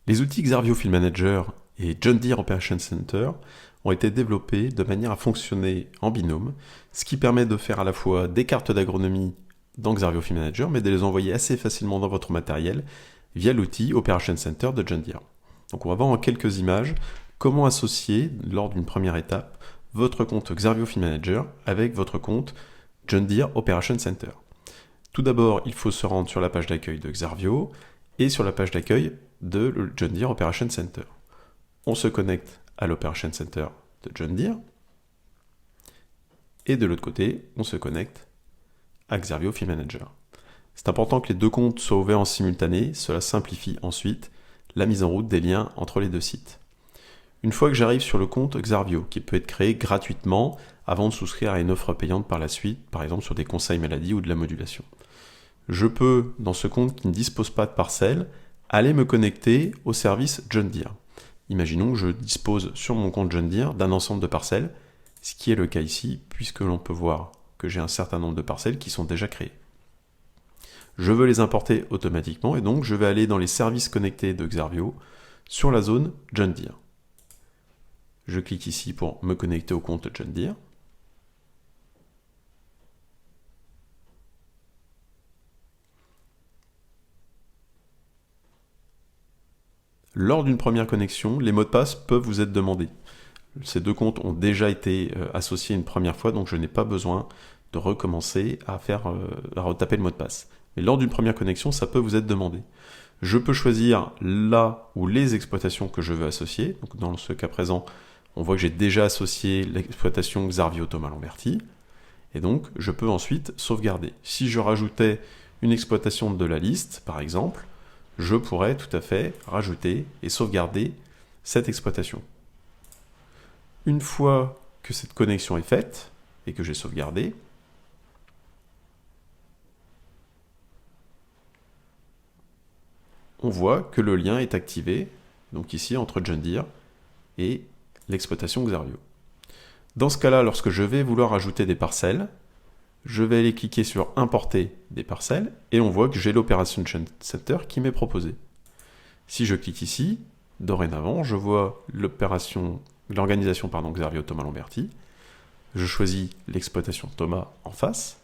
Les outils Xarvio Field Manager et John Deere Operation Center ont été développés de manière à fonctionner en binôme, ce qui permet de faire à la fois des cartes d'agronomie dans Xarvio Field Manager, mais de les envoyer assez facilement dans votre matériel via l'outil Operation Center de John Deere. Donc on va voir en quelques images comment associer, lors d'une première étape, votre compte Xarvio Field Manager avec votre compte John Deere Operation Center. Tout d'abord, il faut se rendre sur la page d'accueil de Xarvio et sur la page d'accueil de John Deere Operation Center. On se connecte à l'Operation Center de John Deere et de l'autre côté, on se connecte à Xarvio Field Manager. C'est important que les deux comptes soient ouverts en simultané, cela simplifie ensuite la mise en route des liens entre les deux sites. Une fois que j'arrive sur le compte Xarvio, qui peut être créé gratuitement avant de souscrire à une offre payante par la suite, par exemple sur des conseils maladie ou de la modulation, je peux, dans ce compte qui ne dispose pas de parcelles, aller me connecter au service John Deere. Imaginons que je dispose sur mon compte John Deere d'un ensemble de parcelles, ce qui est le cas ici, puisque l'on peut voir que j'ai un certain nombre de parcelles qui sont déjà créées. Je veux les importer automatiquement et donc je vais aller dans les services connectés de Xarvio sur la zone John Deere. Je clique ici pour me connecter au compte John Deere. Lors d'une première connexion, les mots de passe peuvent vous être demandés. Ces deux comptes ont déjà été associés une première fois, donc je n'ai pas besoin de recommencer à retaper le mot de passe. Mais lors d'une première connexion, ça peut vous être demandé. Je peux choisir là ou les exploitations que je veux associer. Donc dans ce cas présent, on voit que j'ai déjà associé l'exploitation Xarvio Thomas Lamberty. Et donc, je peux ensuite sauvegarder. Si je rajoutais une exploitation de la liste, par exemple, je pourrais tout à fait rajouter et sauvegarder cette exploitation. Une fois que cette connexion est faite et que j'ai sauvegardé, on voit que le lien est activé, donc ici entre John Deere et l'exploitation Xarvio. Dans ce cas-là, lorsque je vais vouloir ajouter des parcelles, je vais aller cliquer sur Importer des parcelles et on voit que j'ai l'Operation Center qui m'est proposé. Si je clique ici, dorénavant, je vois l'organisation Xarvio Thomas Lamberty. Je choisis l'exploitation Thomas en face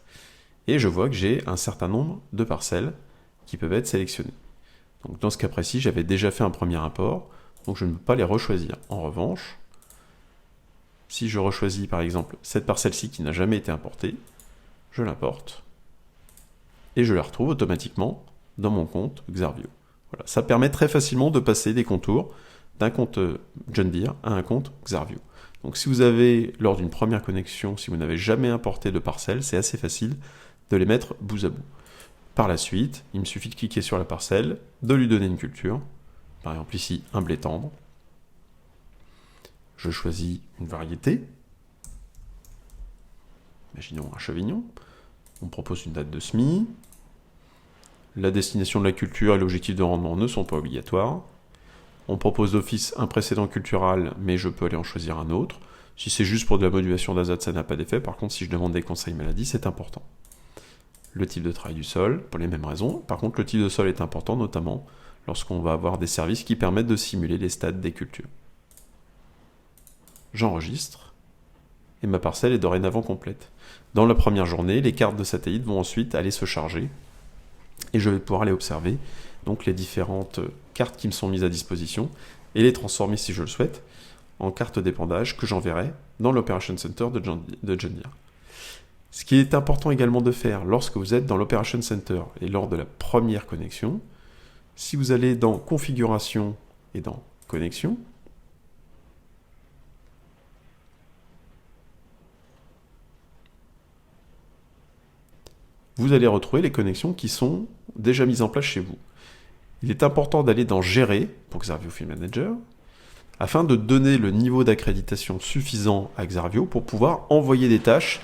et je vois que j'ai un certain nombre de parcelles qui peuvent être sélectionnées. Donc dans ce cas précis, j'avais déjà fait un premier import, donc je ne peux pas les rechoisir. En revanche, si je rechoisis par exemple cette parcelle-ci qui n'a jamais été importée, je l'importe et je la retrouve automatiquement dans mon compte Xarvio. Voilà, ça permet très facilement de passer des contours d'un compte John Deere à un compte Xarvio. Donc si vous avez, lors d'une première connexion, si vous n'avez jamais importé de parcelles, c'est assez facile de les mettre bout à bout. Par la suite, il me suffit de cliquer sur la parcelle, de lui donner une culture, par exemple ici un blé tendre. Je choisis une variété, imaginons un chevignon, on propose une date de semis, la destination de la culture et l'objectif de rendement ne sont pas obligatoires, on propose d'office un précédent cultural, mais je peux aller en choisir un autre. Si c'est juste pour de la modulation d'azote, ça n'a pas d'effet, par contre si je demande des conseils maladie, c'est important. Le type de travail du sol, pour les mêmes raisons. Par contre, le type de sol est important, notamment lorsqu'on va avoir des services qui permettent de simuler les stades des cultures. J'enregistre, et ma parcelle est dorénavant complète. Dans la première journée, les cartes de satellite vont ensuite aller se charger, et je vais pouvoir aller observer donc les différentes cartes qui me sont mises à disposition, et les transformer, si je le souhaite, en cartes d'épandage que j'enverrai dans l'Operation Center de John Deere. Ce qui est important également de faire lorsque vous êtes dans l'Operation Center et lors de la première connexion, si vous allez dans Configuration et dans Connexion, vous allez retrouver les connexions qui sont déjà mises en place chez vous. Il est important d'aller dans Gérer pour Xarvio Field Manager afin de donner le niveau d'accréditation suffisant à Xarvio pour pouvoir envoyer des tâches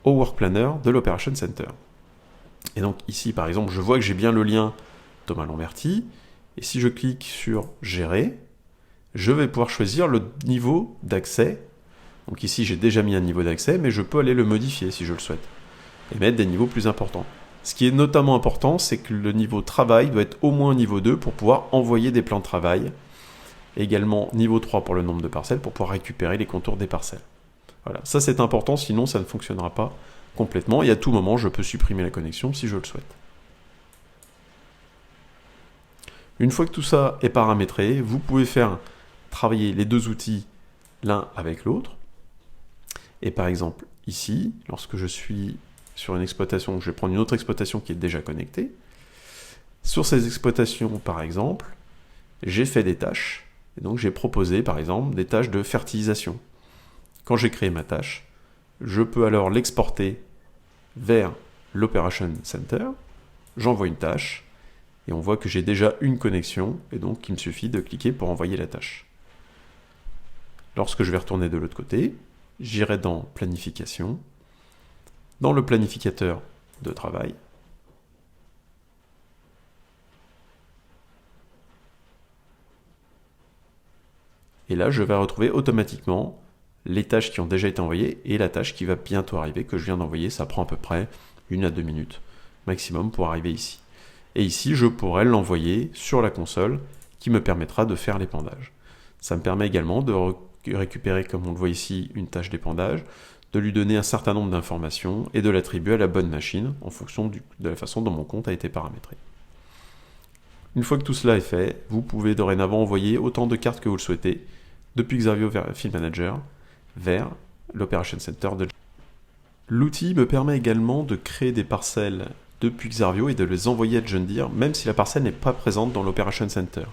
au Work Planner de l'Operation Center. Et donc ici, par exemple, je vois que j'ai bien le lien Thomas Lamberty, et si je clique sur Gérer, je vais pouvoir choisir le niveau d'accès. Donc ici, j'ai déjà mis un niveau d'accès, mais je peux aller le modifier si je le souhaite, et mettre des niveaux plus importants. Ce qui est notamment important, c'est que le niveau travail doit être au moins niveau 2 pour pouvoir envoyer des plans de travail. Également niveau 3 pour le nombre de parcelles pour pouvoir récupérer les contours des parcelles. Voilà, ça c'est important, sinon ça ne fonctionnera pas complètement et à tout moment je peux supprimer la connexion si je le souhaite. Une fois que tout ça est paramétré, vous pouvez faire travailler les deux outils l'un avec l'autre. Et par exemple, ici, lorsque je suis sur une exploitation, je vais prendre une autre exploitation qui est déjà connectée. Sur ces exploitations, par exemple, j'ai fait des tâches. Et donc j'ai proposé, par exemple, des tâches de fertilisation. Quand j'ai créé ma tâche, je peux alors l'exporter vers l'Operation Center. J'envoie une tâche. Et on voit que j'ai déjà une connexion, et donc il me suffit de cliquer pour envoyer la tâche. Lorsque je vais retourner de l'autre côté, j'irai dans Planification, dans le planificateur de travail, et là je vais retrouver automatiquement les tâches qui ont déjà été envoyées et la tâche qui va bientôt arriver, que je viens d'envoyer. Ça prend à peu près 1 à 2 minutes maximum pour arriver ici. Et ici, je pourrais l'envoyer sur la console qui me permettra de faire l'épandage. Ça me permet également de récupérer, comme on le voit ici, une tâche d'épandage, de lui donner un certain nombre d'informations et de l'attribuer à la bonne machine en fonction de la façon dont mon compte a été paramétré. Une fois que tout cela est fait, vous pouvez dorénavant envoyer autant de cartes que vous le souhaitez depuis Xarvio Field Manager vers l'Operation Center de... L'outil me permet également de créer des parcelles depuis Xarvio et de les envoyer à John Deere, même si la parcelle n'est pas présente dans l'Operation Center.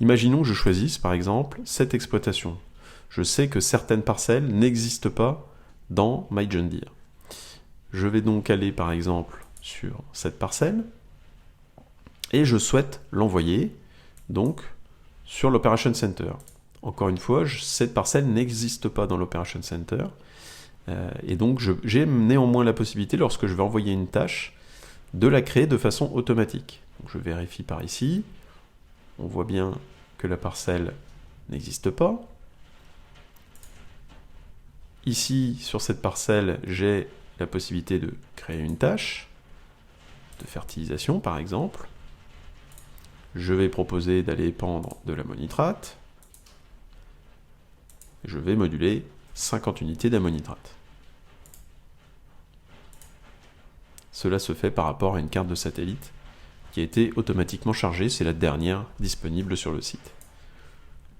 Imaginons que je choisisse, par exemple, cette exploitation. Je sais que certaines parcelles n'existent pas dans My John Deere. Je vais donc aller, par exemple, sur cette parcelle, et je souhaite l'envoyer, donc, sur l'Operation Center. Encore une fois, cette parcelle n'existe pas dans l'Operation Center, et donc j'ai néanmoins la possibilité, lorsque je vais envoyer une tâche, de la créer de façon automatique. Donc je vérifie par ici, on voit bien que la parcelle n'existe pas. Ici, sur cette parcelle, j'ai la possibilité de créer une tâche de fertilisation par exemple. Je vais proposer d'aller épandre de l'ammonitrate. Je vais moduler 50 unités d'ammonitrate. Cela se fait par rapport à une carte de satellite qui a été automatiquement chargée, c'est la dernière disponible sur le site.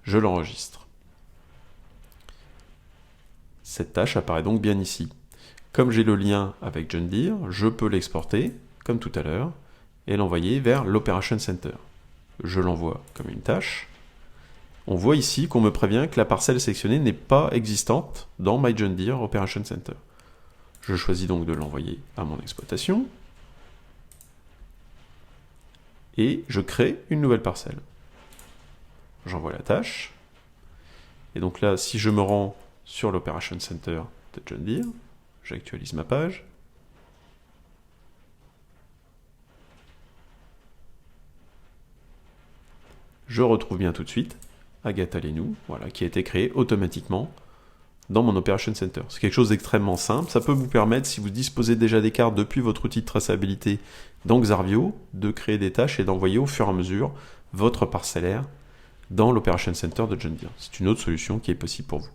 Je l'enregistre. Cette tâche apparaît donc bien ici. Comme j'ai le lien avec John Deere, je peux l'exporter, comme tout à l'heure, et l'envoyer vers l'Operation Center. Je l'envoie comme une tâche. On voit ici qu'on me prévient que la parcelle sélectionnée n'est pas existante dans My John Deere Operation Center. Je choisis donc de l'envoyer à mon exploitation et je crée une nouvelle parcelle. J'envoie la tâche et donc là, si je me rends sur l'Operation Center de John Deere, j'actualise ma page. Je retrouve bien tout de suite Agatha Lenou, voilà, qui a été créée automatiquement dans mon Operation Center. C'est quelque chose d'extrêmement simple. Ça peut vous permettre, si vous disposez déjà des cartes depuis votre outil de traçabilité dans Xarvio, de créer des tâches et d'envoyer au fur et à mesure votre parcellaire dans l'Operation Center de John Deere. C'est une autre solution qui est possible pour vous.